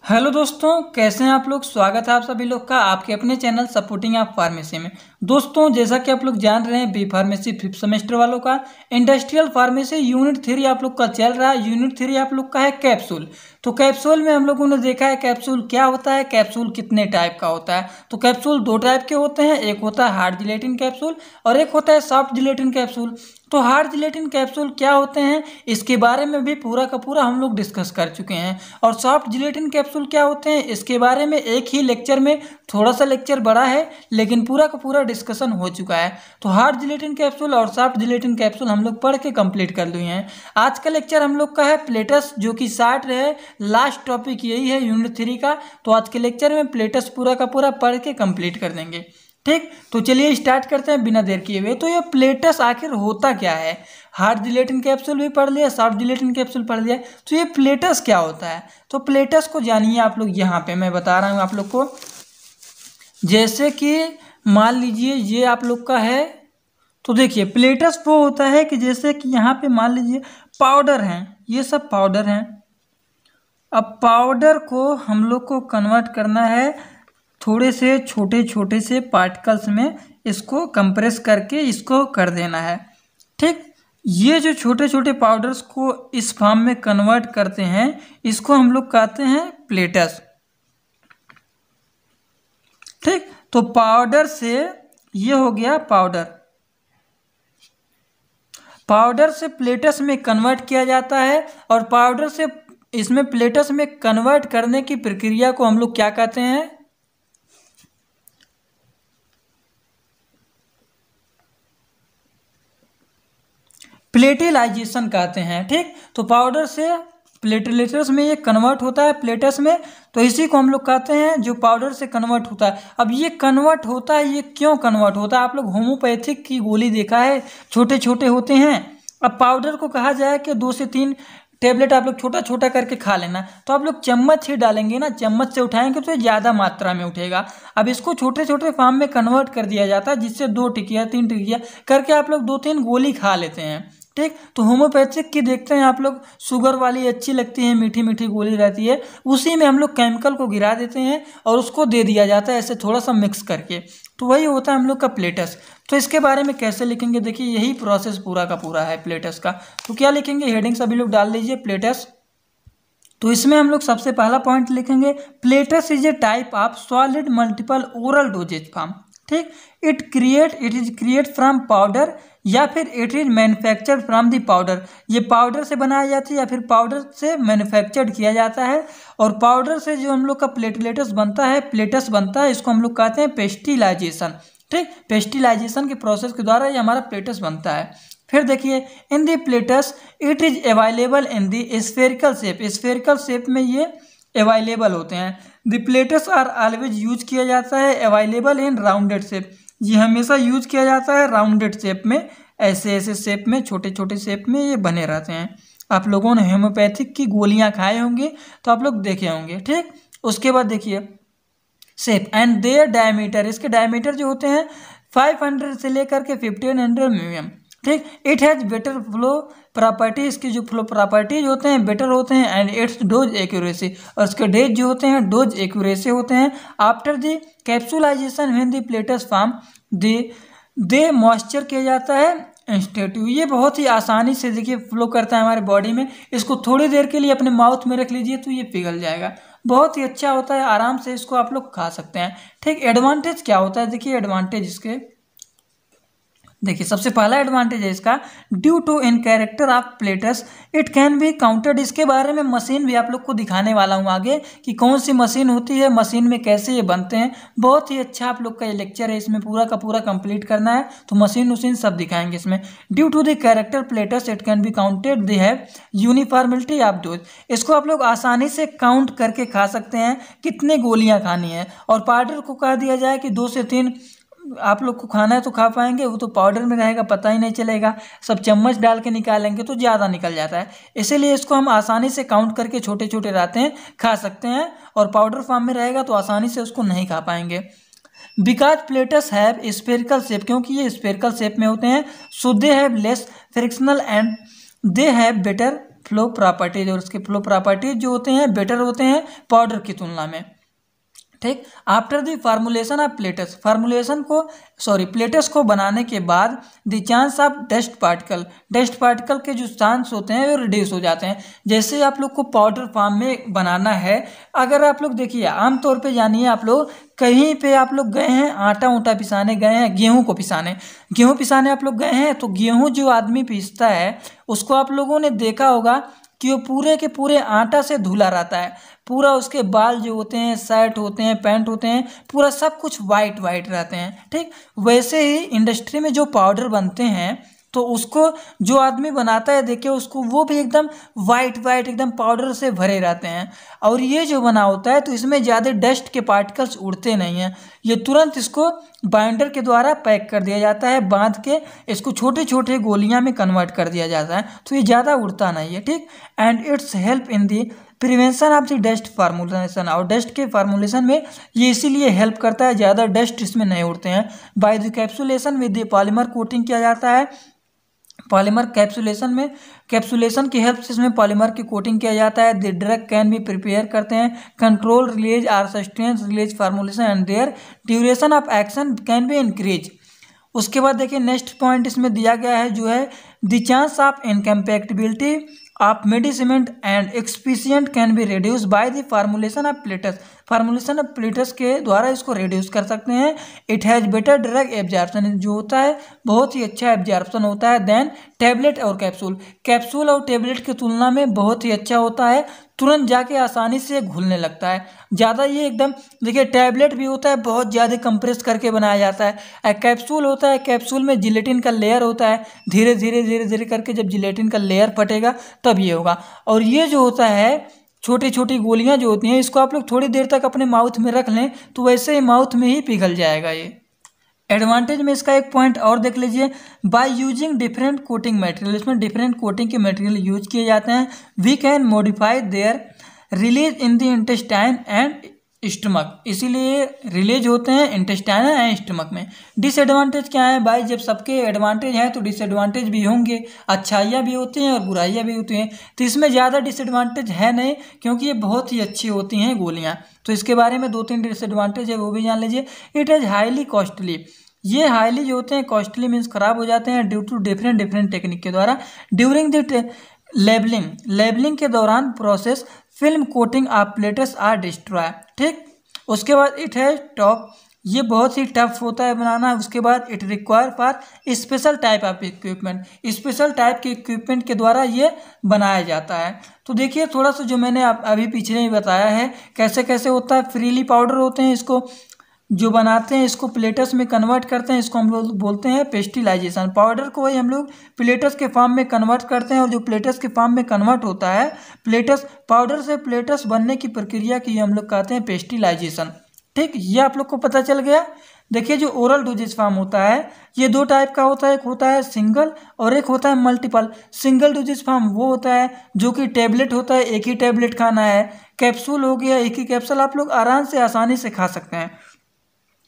Hello दोस्तों, कैसे हैं आप लोग। स्वागत है आप सभी लोग का आपके अपने चैनल सपोर्टिंग आप फार्मेसी में। दोस्तों, जैसा कि आप लोग जान रहे हैं, बी फार्मेसी 5th सेमेस्टर वालों का इंडस्ट्रियल फार्मेसी यूनिट 3 आप लोग का चल रहा है। यूनिट 3 आप लोग का है कैप्सूल। तो कैप्सूल में हम लोगों ने देखा है कैप्सूल क्या होता है, कैप्सूल कितने टाइप का होता है। तो कैप्सूल दो टाइप के होते हैं, एक होता है हार्ड जिलेटिन कैप्सूल और एक होता है सॉफ्ट जिलेटिन कैप्सूल। तो हार्ड जिलेटिन कैप्सूल क्या होते हैं इसके बारे में भी पूरा का पूरा हम लोग डिस्कस कर चुके हैं। और सॉफ्ट जिलेटिन कैप्सूल क्या होते हैं इसके बारे में एक ही लेक्चर में, थोड़ा सा लेक्चर बड़ा है लेकिन पूरा का पूरा डिस्कशन हो चुका है। तो हार्ड जिलेटिन कैप्सूल और सॉफ्ट जिलेटिन कैप्सूल हम लोग पढ़ के कंप्लीट कर लिए हैं। आज का लेक्चर हम लोग का है प्लेटस, जो कि 60 है। लास्ट टॉपिक यही है यूनिट 3 का। तो आज के लेक्चर में प्लेटस पूरा का पूरा पढ़ के कंप्लीट कर देंगे। ठीक, तो चलिए स्टार्ट करते हैं बिना देर किए हुए। तो ये प्लेटस आखिर होता क्या है। हार्ड जिलेटिन कैप्सूल भी पढ़ लिया, सॉफ्ट जिलेटिन कैप्सूल पढ़ लिया, तो ये प्लेटस क्या होता है। तो प्लेटस को जानिए आप लोग। यहाँ पे मैं बता रहा हूँ आप लोग को, जैसे कि मान लीजिए ये आप लोग का है। तो देखिए प्लेटस वो होता है कि जैसे कि यहाँ पे मान लीजिए पाउडर हैं, ये सब पाउडर हैं। अब पाउडर को हम लोग को कन्वर्ट करना है थोड़े से छोटे छोटे से पार्टिकल्स में, इसको कंप्रेस करके इसको कर देना है। ठीक, ये जो छोटे छोटे पाउडर्स को इस फॉर्म में कन्वर्ट करते हैं, इसको हम लोग कहते हैं प्लेटस। ठीक, तो पाउडर से ये हो गया पाउडर, पाउडर से प्लेटस में कन्वर्ट किया जाता है। और पाउडर से इसमें प्लेटस में कन्वर्ट करने की प्रक्रिया को हम लोग क्या कहते हैं, प्लेटेलाइजेशन कहते हैं। ठीक, तो पाउडर से प्लेटलेट्स में ये कन्वर्ट होता है प्लेटस में, तो इसी को हम लोग कहते हैं जो पाउडर से कन्वर्ट होता है। अब ये कन्वर्ट होता है, ये क्यों कन्वर्ट होता है। आप लोग होम्योपैथिक की गोली देखा है, छोटे छोटे होते हैं। अब पाउडर को कहा जाए कि 2 से 3 टेबलेट आप लोग छोटा छोटा करके खा लेना, तो आप लोग चम्मच ही डालेंगे ना, चम्मच से उठाएंगे तो ये ज़्यादा मात्रा में उठेगा। अब इसको छोटे छोटे फॉर्म में कन्वर्ट कर दिया जाता है, जिससे 2 टिकिया 3 टिकिया करके आप लोग 2-3 गोली खा लेते हैं। ठीक, तो होम्योपैथिक की देखते हैं आप लोग, शुगर वाली अच्छी लगती है, मीठी मीठी गोली रहती है, उसी में हम लोग केमिकल को गिरा देते हैं और उसको दे दिया जाता है ऐसे थोड़ा सा मिक्स करके। तो वही होता है हम लोग का प्लेटस। तो इसके बारे में कैसे लिखेंगे, देखिए यही प्रोसेस पूरा का पूरा है प्लेटस का। तो क्या लिखेंगे, हेडिंग सभी लोग डाल लीजिए प्लेटस। तो इसमें हम लोग सबसे पहला पॉइंट लिखेंगे, pellets is a type of solid multiple oral dosage form. ठीक, it is create from powder या फिर it is manufactured from the powder. ये पाउडर से बनाया जाती है या फिर पाउडर से मैन्युफैक्चर्ड किया जाता है। और पाउडर से जो हम लोग का प्लेटलेट्स बनता है, प्लेटस बनता है, इसको हम लोग कहते हैं पेस्टिलाइजेशन। ठीक, पेस्टिलाइजेशन के प्रोसेस के द्वारा ये हमारा प्लेटस बनता है। फिर देखिए, in the pellets it is available in the spherical shape. Spherical shape में ये अवेलेबल होते हैं। The pellets are always use किया जाता है अवेलेबल इन राउंडेड शेप। ये हमेशा यूज किया जाता है राउंडेड शेप में, ऐसे ऐसे शेप में, छोटे छोटे शेप में ये बने रहते हैं। आप लोगों ने होम्योपैथिक की गोलियां खाए होंगे तो आप लोग देखे होंगे। ठीक, उसके बाद देखिए शेप एंड देयर डायमीटर, इसके डायमीटर जो होते हैं 500 से लेकर के 1500 mm। ठीक, it has better flow property, इसकी जो फ्लो प्रॉपर्टीज होते हैं बेटर होते हैं। एंड इट्स डोज एक्यूरेसी, और इसके डेज जो होते हैं डोज एक्यूरेसी होते हैं। After the capsulisation when the pellets form they moisture किया जाता है इंस्टेटिव। ये बहुत ही आसानी से देखिए फ्लो करता है हमारे बॉडी में। इसको थोड़ी देर के लिए अपने माउथ में रख लीजिए तो ये पिघल जाएगा, बहुत ही अच्छा होता है, आराम से इसको आप लोग खा सकते हैं। ठीक, एडवांटेज क्या होता है, देखिए एडवांटेज इसके, देखिए सबसे पहला एडवांटेज है इसका, due to in character of pellets it can be counted. इसके बारे में मशीन भी आप लोग को दिखाने वाला हूँ आगे कि कौन सी मशीन होती है, मशीन में कैसे ये बनते हैं। बहुत ही अच्छा आप लोग का ये लेक्चर है, इसमें पूरा का पूरा कंप्लीट करना है, तो मशीन उशीन सब दिखाएंगे इसमें। Due to the character pellets it can be counted, they have uniformity of dose. इसको आप लोग आसानी से काउंट करके खा सकते हैं कितने गोलियाँ खानी है। और पाउडर को कह दिया जाए कि 2 से 3 आप लोग को खाना है तो खा पाएंगे, वो तो पाउडर में रहेगा पता ही नहीं चलेगा, सब चम्मच डाल के निकालेंगे तो ज़्यादा निकल जाता है। इसीलिए इसको हम आसानी से काउंट करके छोटे छोटे रहते हैं खा सकते हैं, और पाउडर फॉर्म में रहेगा तो आसानी से उसको नहीं खा पाएंगे। Because pellets have spherical shape, क्योंकि ये स्फेरिकल शेप में होते हैं, so they have less frictional and they have better flow properties, और उसके फ्लो प्रॉपर्टीज जो होते हैं बेटर होते हैं पाउडर की तुलना में। ठीक, after the formulation of plates, plates को बनाने के बाद the chance of dust particle के जो चांस होते हैं वो रिड्यूस हो जाते हैं। जैसे आप लोग को पाउडर फॉर्म में बनाना है, अगर आप लोग देखिए आमतौर पे जानिए, आप लोग कहीं पे आप लोग गए हैं आटा ऊँटा पिसाने गए हैं, गेहूं पिसाने आप लोग गए हैं, तो गेहूं जो आदमी पीसता है उसको आप लोगों ने देखा होगा कि वो पूरे के पूरे आटा से धुला रहता है, पूरा उसके बाल जो होते हैं, शर्ट होते हैं, पैंट होते हैं, पूरा सब कुछ वाइट रहते हैं। ठीक, वैसे ही इंडस्ट्री में जो पाउडर बनते हैं तो उसको जो आदमी बनाता है देखिए उसको वो भी एकदम वाइट एकदम पाउडर से भरे रहते हैं। और ये जो बना होता है तो इसमें ज़्यादा डस्ट के पार्टिकल्स उड़ते नहीं हैं, ये तुरंत इसको बाइंडर के द्वारा पैक कर दिया जाता है, बांध के इसको छोटे छोटे गोलियां में कन्वर्ट कर दिया जाता है, तो ये ज़्यादा उड़ता नहीं है। ठीक, and it's help in the prevention of the dust formulation, और डस्ट के फार्मूलेशन में ये इसीलिए हेल्प करता है, ज़्यादा डस्ट इसमें नहीं उड़ते हैं। By the capsulation with the polymer coating किया जाता है, पॉलीमर कैप्सुलेशन की हेल्प से इसमें पॉलीमर की कोटिंग किया जाता है। The drug can be prepare करते हैं, control release or sustain release formulation and their duration of action can be increase. उसके बाद देखिए नेक्स्ट पॉइंट इसमें दिया गया है जो है the chance of incompatibility of medicament and excipient can be reduce by the formulation of pellets के द्वारा इसको रिड्यूस कर सकते हैं। It has better drug absorption, जो होता है बहुत ही अच्छा एब्जॉर्प्शन होता है देन टैबलेट और कैप्सूल और टैबलेट की तुलना में बहुत ही अच्छा होता है, तुरंत जाके आसानी से घुलने लगता है। ज़्यादा ये एकदम देखिए टैबलेट भी होता है बहुत ज़्यादा कंप्रेस करके बनाया जाता है, कैप्सूल होता है कैप्सूल में जिलेटिन का लेयर होता है, धीरे धीरे करके जब जिलेटिन का लेयर फटेगा तब ये होगा। और ये जो होता है छोटी छोटी गोलियां जो होती हैं इसको आप लोग थोड़ी देर तक अपने माउथ में रख लें तो वैसे ही माउथ में ही पिघल जाएगा। ये एडवांटेज में इसका एक पॉइंट और देख लीजिए, by using different coating material, इसमें डिफरेंट कोटिंग के मटेरियल यूज किए जाते हैं। We can modify their release in the intestine and stomach, इसीलिए रिलीज होते हैं इंटेस्टाइन एंड स्टमक में। डिसएडवांटेज क्या है भाई, जब सबके एडवांटेज हैं तो डिसएडवांटेज भी होंगे, अच्छाइयाँ भी होती हैं और बुराइयाँ भी होती हैं, तो इसमें ज़्यादा डिसएडवांटेज है नहीं क्योंकि ये बहुत ही अच्छी होती हैं गोलियाँ। तो इसके बारे में 2-3 डिसएडवांटेज है वो भी जान लीजिए। इट इज़ हाईली कॉस्टली, ये हाईली जो होते हैं कॉस्टली मीन्स खराब हो जाते हैं ड्यू टू डिफरेंट टेक्निक के द्वारा। ड्यूरिंग द लेबलिंग के दौरान process film coating of pellets are destroy. ठीक, उसके बाद इट है टॉप, ये बहुत ही टफ होता है बनाना। उसके बाद it require for special type of equipment, special type के इक्विपमेंट के द्वारा ये बनाया जाता है। तो देखिए थोड़ा सा जो मैंने अभी पीछे ही बताया है कैसे कैसे होता है। फ्रीली पाउडर होते हैं, इसको जो बनाते हैं इसको प्लेटस में कन्वर्ट करते हैं, इसको हम लोग बोलते हैं पेस्टिलाइजेशन। पाउडर को वही हम लोग प्लेटस के फॉर्म में कन्वर्ट करते हैं और जो प्लेटस के फॉर्म में कन्वर्ट होता है प्लेटस पाउडर से प्लेटस बनने की प्रक्रिया की हम लोग कहते हैं पेस्टिलाइजेशन। ठीक, ये आप लोग को पता चल गया। देखिए जो ओरल डोजेज फॉर्म होता है ये 2 टाइप का होता है, एक होता है सिंगल और एक होता है मल्टीपल। सिंगल डोजेज फॉर्म वो होता है जो कि टैबलेट होता है, एक ही टैबलेट खाना है। कैप्सूल हो गया, एक ही कैप्सूल आप लोग आराम से आसानी से खा सकते हैं।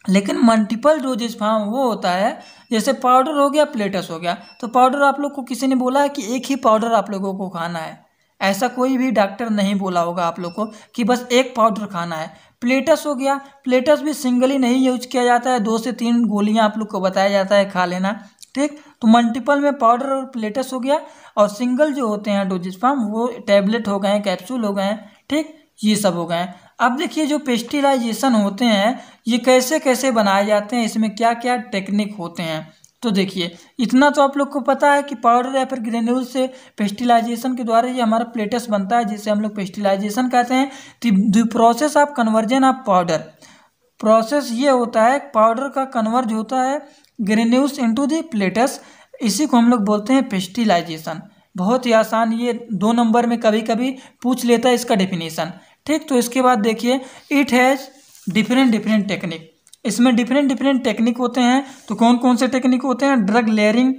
लेकिन मल्टीपल डोजेज फॉर्म वो होता है जैसे पाउडर हो गया, प्लेटस हो गया, तो पाउडर आप लोग को किसी ने बोला है कि एक ही पाउडर आप लोगों को खाना है, ऐसा कोई भी डॉक्टर नहीं बोला होगा आप लोग को कि बस एक पाउडर खाना है। प्लेटस हो गया, प्लेटस भी सिंगली नहीं यूज किया जाता है, 2 से 3 गोलियां आप लोग को बताया जाता है खा लेना। ठीक, तो मल्टीपल में पाउडर और प्लेटस हो गया, और सिंगल जो होते हैं डोजेज फॉर्म वो टैबलेट हो गए, कैप्सूल हो गए। ठीक, ये सब हो गए। अब देखिए जो पेस्टिलाइजेशन होते हैं ये कैसे कैसे बनाए जाते हैं, इसमें क्या क्या टेक्निक होते हैं। तो देखिए इतना तो आप लोग को पता है कि पाउडर या फिर ग्रेन्यूल से पेस्टिलाइजेशन के द्वारा ये हमारा प्लेटस बनता है जिसे हम लोग पेस्टिलाइजेशन कहते हैं। The process of conversion of powder, process ये होता है पाउडर का कन्वर्ज होता है ग्रेन्यूल्स इनटू द प्लेटस, इसी को हम लोग बोलते हैं पेस्टिलाइजेशन। बहुत ही आसान, ये 2 नंबर में कभी कभी पूछ लेता है इसका डेफिनेशन। ठीक, तो इसके बाद देखिए इट हैज़ डिफरेंट टेक्निक, इसमें डिफरेंट टेक्निक होते हैं। तो कौन कौन से टेक्निक होते हैं, ड्रग लेयरिंग,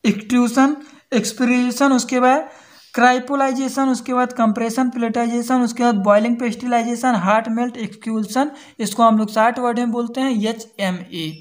एक्सट्रूशन, एक्सपीरिएशन, उसके बाद क्राइपोलाइजेशन, उसके बाद कंप्रेशन प्लेटाइजेशन, उसके बाद बॉइलिंग पेस्टिलाइजेशन, हार्ट मेल्ट एक्सक्यूल्सन, इसको हम लोग 60 वर्ड में बोलते हैं HME।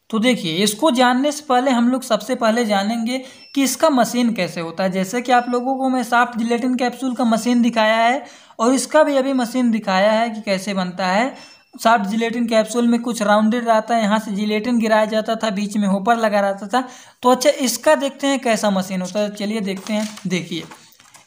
तो देखिए, इसको जानने से पहले हम लोग सबसे पहले जानेंगे कि इसका मशीन कैसे होता है। जैसे कि आप लोगों को मैं सॉफ्ट जिलेटिन कैप्सूल का मशीन दिखाया है और इसका भी अभी मशीन दिखाया है कि कैसे बनता है। सॉफ्ट जिलेटिन कैप्सूल में कुछ राउंडेड रहता है, यहाँ से जिलेटिन गिराया जाता था, बीच में होपर लगा रहता था। तो अच्छा, इसका देखते हैं कैसा मशीन होता है। चलिए देखते हैं। देखिए,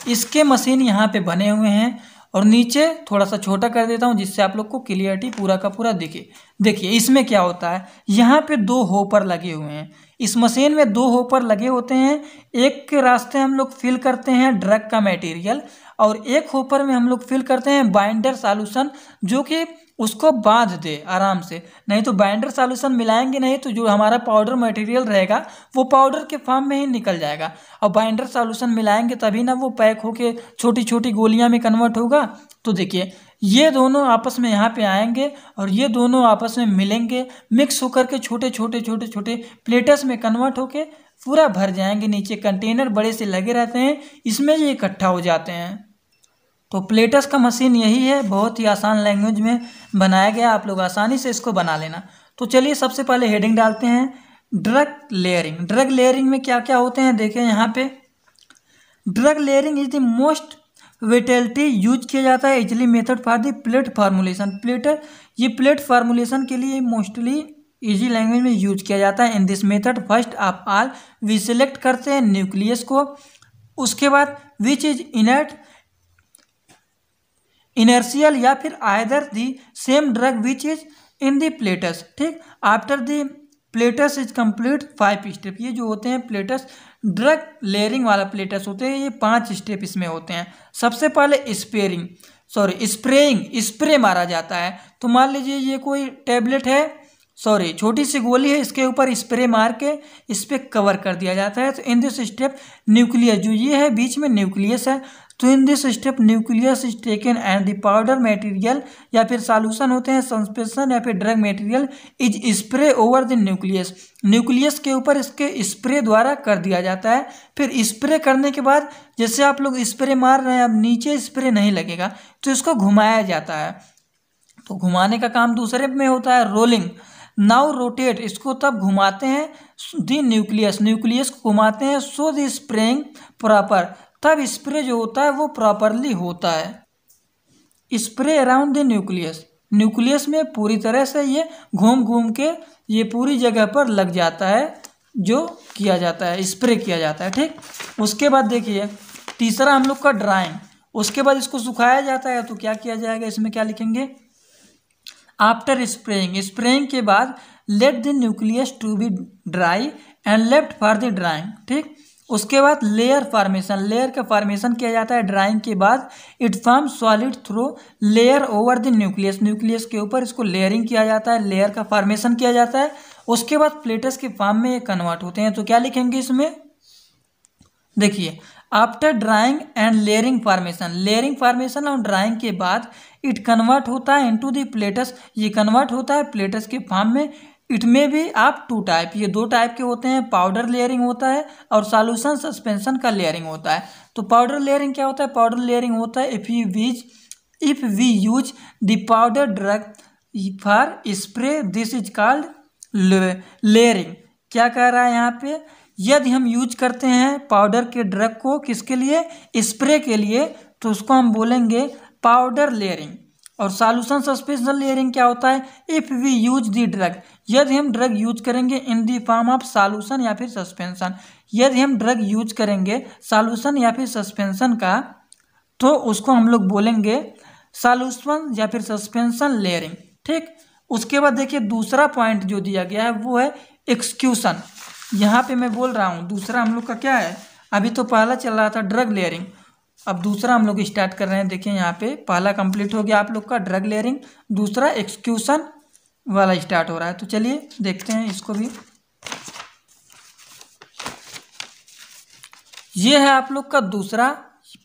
इसके मशीन यहाँ पे बने हुए हैं और नीचे थोड़ा सा छोटा कर देता हूँ जिससे आप लोग को क्लियरिटी पूरा का पूरा दिखे। देखिए इसमें क्या होता है, यहाँ पे 2 होपर लगे हुए हैं। इस मशीन में 2 होपर लगे होते हैं। एक के रास्ते हम लोग फिल करते हैं ड्रग का मटेरियल और एक होपर में हम लोग फिल करते हैं बाइंडर सॉल्यूशन, जो कि उसको बांध दे आराम से। नहीं तो बाइंडर सॉल्यूशन मिलाएंगे नहीं तो जो हमारा पाउडर मटेरियल रहेगा वो पाउडर के फॉर्म में ही निकल जाएगा। और बाइंडर सॉल्यूशन मिलाएंगे तभी ना वो पैक होके छोटी छोटी गोलियां में कन्वर्ट होगा। तो देखिए, ये दोनों आपस में यहाँ पे आएंगे और ये दोनों आपस में मिलेंगे, मिक्स होकर के छोटे छोटे प्लेटस में कन्वर्ट होके पूरा भर जाएंगे। नीचे कंटेनर बड़े से लगे रहते हैं, इसमें ये इकट्ठा हो जाते हैं। तो प्लेटस का मशीन यही है, बहुत ही आसान लैंग्वेज में बनाया गया, आप लोग आसानी से इसको बना लेना। तो चलिए सबसे पहले हेडिंग डालते हैं, ड्रग लेयरिंग। ड्रग लेयरिंग में क्या क्या होते हैं देखें यहाँ पे। Drug layering is the most versatility use किया जाता है easily method for the pellet formulation. ये प्लेट फार्मुलेशन के लिए मोस्टली इजी लैंग्वेज में यूज किया जाता है। In this method first of all we select करते हैं न्यूक्लियस को, उसके बाद विच इज इनर्शियल या फिर either the same drug which is in the pellets. ठीक, after the pellets is complete 5 step. ये जो होते हैं प्लेटस, ड्रग लेयरिंग वाला प्लेटस होते हैं, ये 5 स्टेप इसमें होते हैं। सबसे पहले स्प्रे मारा जाता है। तो मान लीजिए ये कोई टैबलेट है, छोटी सी गोली है, इसके ऊपर स्प्रे मार के इस पर कवर कर दिया जाता है। तो इन दिस स्टेप न्यूक्लियस, जो ये है बीच में न्यूक्लियस है, तो in this step nucleus is taken and the powder material या फिर सॉल्यूशन होते हैं सस्पेंशन या फिर drug material is spray over the nucleus. Nucleus के ऊपर इसके स्प्रे द्वारा कर दिया जाता है। फिर स्प्रे करने के बाद जैसे आप लोग स्प्रे मार रहे हैं, अब नीचे स्प्रे नहीं लगेगा तो इसको घुमाया जाता है। तो घुमाने का काम दूसरे में होता है रोलिंग। नाउ रोटेट, इसको तब घुमाते हैं दी न्यूक्लियस को घुमाते हैं। सो द स्प्रेइंग प्रॉपर, तब स्प्रे जो होता है वो प्रॉपरली होता है। स्प्रे अराउंड द न्यूक्लियस में पूरी तरह से ये घूम घूम के ये पूरी जगह पर लग जाता है, जो किया जाता है, स्प्रे किया जाता है। ठीक, उसके बाद देखिए तीसरा हम लोग का ड्राइंग। उसके बाद इसको सुखाया जाता है। तो क्या किया जाएगा, इसमें क्या लिखेंगे, आफ्टर स्प्रेइंग के बाद let the nucleus to be dry and left for the drying. ठीक, उसके बाद लेयर का फॉर्मेशन किया जाता है ड्राइंग के बाद। It form solid through layer over the nucleus के ऊपर इसको लेयरिंग किया जाता है, लेयर का फॉर्मेशन किया जाता है। उसके बाद प्लेटस के फॉर्म में ये कन्वर्ट होते हैं। तो क्या लिखेंगे इसमें, देखिए after drawing and layering formation और ड्राइंग के बाद इट कन्वर्ट होता है इनटू द प्लेटस। ये कन्वर्ट होता है प्लेटस के फॉर्म में। इट में भी आप 2 टाइप, ये 2 टाइप के होते हैं, पाउडर लेयरिंग होता है और सॉल्यूशन सस्पेंशन का लेयरिंग होता है। तो पाउडर लेयरिंग क्या होता है, पाउडर लेयरिंग होता है if we use the powder drug for spray, this is called layering. क्या कह रहा है यहाँ पे, यदि हम यूज करते हैं पाउडर के ड्रग को किसके लिए, स्प्रे के लिए, तो उसको हम बोलेंगे पाउडर लेयरिंग। और सॉल्यूशन सस्पेंशन लेयरिंग क्या होता है, if we use the drug, यदि हम ड्रग यूज करेंगे in the form of solution या फिर सस्पेंशन, यदि हम ड्रग यूज करेंगे सॉल्यूशन या फिर सस्पेंशन का, तो उसको हम लोग बोलेंगे सॉल्यूशन या फिर सस्पेंशन लेयरिंग। ठीक, उसके बाद देखिए दूसरा पॉइंट जो दिया गया है वो है एक्सक्यूशन। यहाँ पे मैं बोल रहा हूँ दूसरा हम लोग का क्या है, अभी तो पहला चल रहा था ड्रग लेयरिंग, अब दूसरा हम लोग स्टार्ट कर रहे हैं। देखिए यहाँ पे पहला कंप्लीट हो गया आप लोग का ड्रग लेयरिंग, दूसरा एक्सक्यूशन वाला स्टार्ट हो रहा है। तो चलिए देखते हैं इसको भी। ये है आप लोग का दूसरा,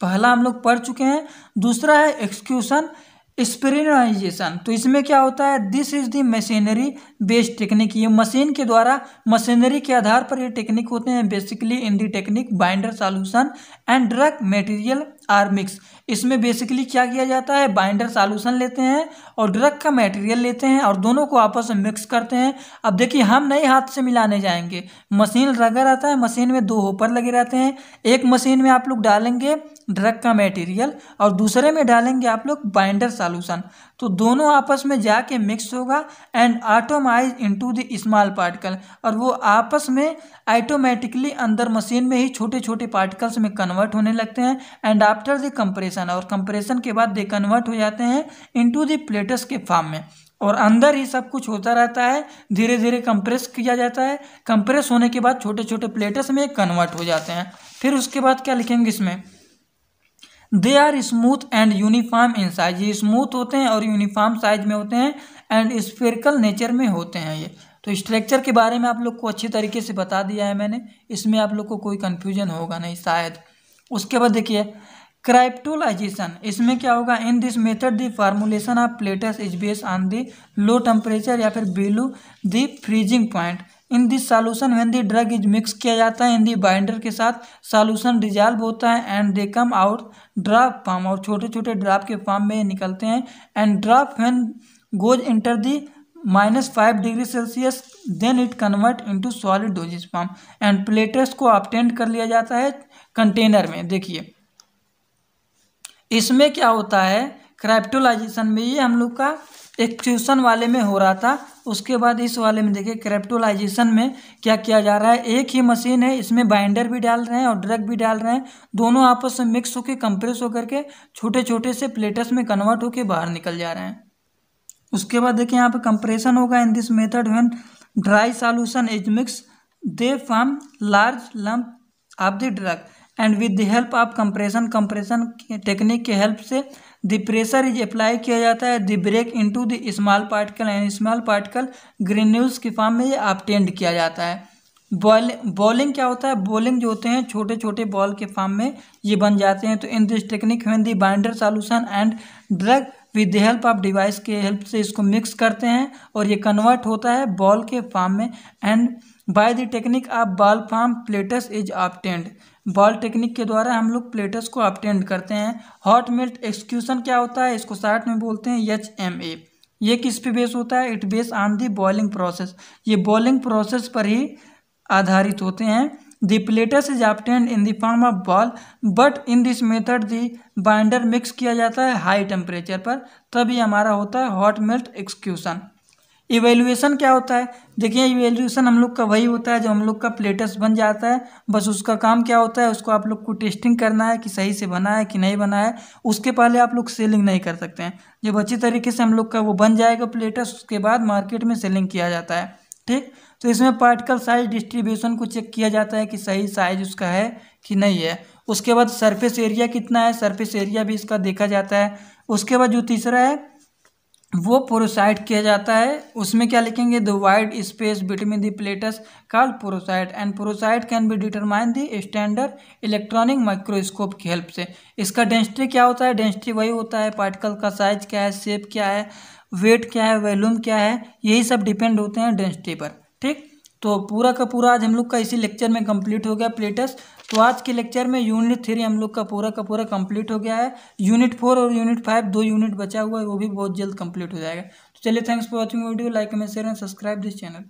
पहला हम लोग पढ़ चुके हैं, दूसरा है एक्सक्यूशन स्पेरिनाइजेशन। तो इसमें क्या होता है, this is the machinery based technique. ये मशीन के द्वारा, मशीनरी के आधार पर ये टेक्निक होते हैं। Basically in the technique binder solution and drug material are mix. इसमें बेसिकली क्या किया जाता है, बाइंडर सॉल्यूशन लेते हैं और ड्रग का मटेरियल लेते हैं और दोनों को आपस में मिक्स करते हैं। अब देखिए हम नहीं हाथ से मिलाने जाएंगे, मशीन लगा रहता है, मशीन में दो होपर लगे रहते हैं। एक मशीन में आप लोग डालेंगे ड्रग का मटेरियल और दूसरे में डालेंगे आप लोग बाइंडर सॉल्यूशन, तो दोनों आपस में जाके मिक्स होगा and atomise into the small particle, और वो आपस में ऑटोमेटिकली अंदर मशीन में ही छोटे छोटे पार्टिकल्स में कन्वर्ट होने लगते हैं एंड आफ्टर द कंप्रेशन, और कंप्रेशन के बाद दे कन्वर्ट हो जाते हैं इनटू द प्लेटस के फॉर्म में, और अंदर ही सब कुछ होता रहता है, धीरे धीरे कंप्रेस किया जाता है। कंप्रेस होने के बाद छोटे छोटे प्लेटस में कन्वर्ट हो जाते हैं। फिर उसके बाद क्या लिखेंगे इसमें, they are smooth and uniform in size, ये स्मूथ होते हैं और यूनिफॉर्म साइज में होते हैं एंड स्फेरिकल नेचर में होते हैं ये। तो स्ट्रक्चर के बारे में आप लोग को अच्छी तरीके से बता दिया है मैंने, इसमें आप लोग को कोई कन्फ्यूजन होगा नहीं शायद। उसके बाद देखिए क्राइप्टोलाइजेशन, इसमें क्या होगा, in this method the formulation of plates is based on the low temperature या फिर below the freezing point. In this solution when the drug is mix किया जाता है इन दी बाइंडर के साथ, सॉल्यूशन डिजॉल्व होता है and they come out drop form, और छोटे छोटे ड्रॉप के फॉर्म में ये निकलते हैं and drop when goes enter the -5 degree Celsius then it convert into solid dosage form and pellets को ऑब्टेन कर लिया जाता है कंटेनर में। देखिए इसमें क्या होता है, क्राइप्टोलाइजेशन में ये हम लोग का एक्सक्यूशन वाले में हो रहा था, उसके बाद इस वाले में देखिए क्राइप्टोलाइजेशन में क्या किया जा रहा है, एक ही मशीन है, इसमें बाइंडर भी डाल रहे हैं और ड्रग भी डाल रहे हैं, दोनों आपस में मिक्स होकर कंप्रेस होकर के छोटे छोटे से प्लेटस में कन्वर्ट होकर बाहर निकल जा रहे हैं। उसके बाद देखिए यहाँ पे कंप्रेशन होगा, in this method when dry solution is mix they form large lump of the drug and with the help of compression technique के हेल्प से द प्रेशर इज अप्लाई किया जाता है, the break into the small particle and small particle granules के फॉर्म में ये obtained किया जाता है। बॉलिंग क्या होता है, बॉलिंग जो होते हैं छोटे छोटे बॉल के फॉर्म में ये बन जाते हैं। तो in this technique when the binder solution and drug with the help of device के हेल्प से इसको मिक्स करते हैं और ये कन्वर्ट होता है बॉल के फॉर्म में and by the technique of ball form plates is obtained, ball technique के द्वारा हम लोग प्लेटस को ऑब्टेन्ड करते हैं। हॉट मेल्ट एक्सक्यूशन क्या होता है, इसको शॉर्ट में बोलते हैं HMA, ये किस पे बेस होता है, it base on the boiling process, ये बॉइलिंग प्रोसेस पर ही आधारित होते हैं। The plates is obtained in the form of ball but in this method the binder mix किया जाता है हाई टेम्परेचर पर, तभी हमारा होता है हॉट मेल्ट एक्सक्यूशन। इवेल्युएशन क्या होता है, देखिए इवेल्युएशन हम लोग का वही होता है जब हम लोग का प्लेटस बन जाता है, बस उसका काम क्या होता है, उसको आप लोग को टेस्टिंग करना है कि सही से बना है कि नहीं बना है, उसके पहले आप लोग सेलिंग नहीं कर सकते हैं। जब अच्छी तरीके से हम लोग का वो बन जाएगा प्लेटस, उसके बाद मार्केट में सेलिंग किया जाता है। ठीक, तो इसमें पार्टिकल साइज डिस्ट्रीब्यूशन को चेक किया जाता है कि सही साइज उसका है कि नहीं है। उसके बाद सरफेस एरिया कितना है, सरफेस एरिया भी इसका देखा जाता है। उसके बाद जो तीसरा है वो पोरोसाइट किया जाता है, उसमें क्या लिखेंगे, the wide space between the pellets called porosity and porosity can be determine the standard electronic microscope की हेल्प से। इसका डेंसिटी क्या होता है, डेंसिटी वही होता है पार्टिकल का साइज क्या है, शेप क्या है, वेट क्या है, वॉल्यूम क्या है, यही सब डिपेंड होते हैं डेंसिटी पर। ठीक, तो पूरा का पूरा आज हम लोग का इसी लेक्चर में कंप्लीट हो गया प्लेटस। तो आज के लेक्चर में यूनिट 3 हम लोग का पूरा कंप्लीट हो गया है। यूनिट 4 और यूनिट 5 2 यूनिट बचा हुआ है, वो भी बहुत जल्द कंप्लीट हो जाएगा। तो चलिए, thanks for watching video, like comment share and subscribe this channel.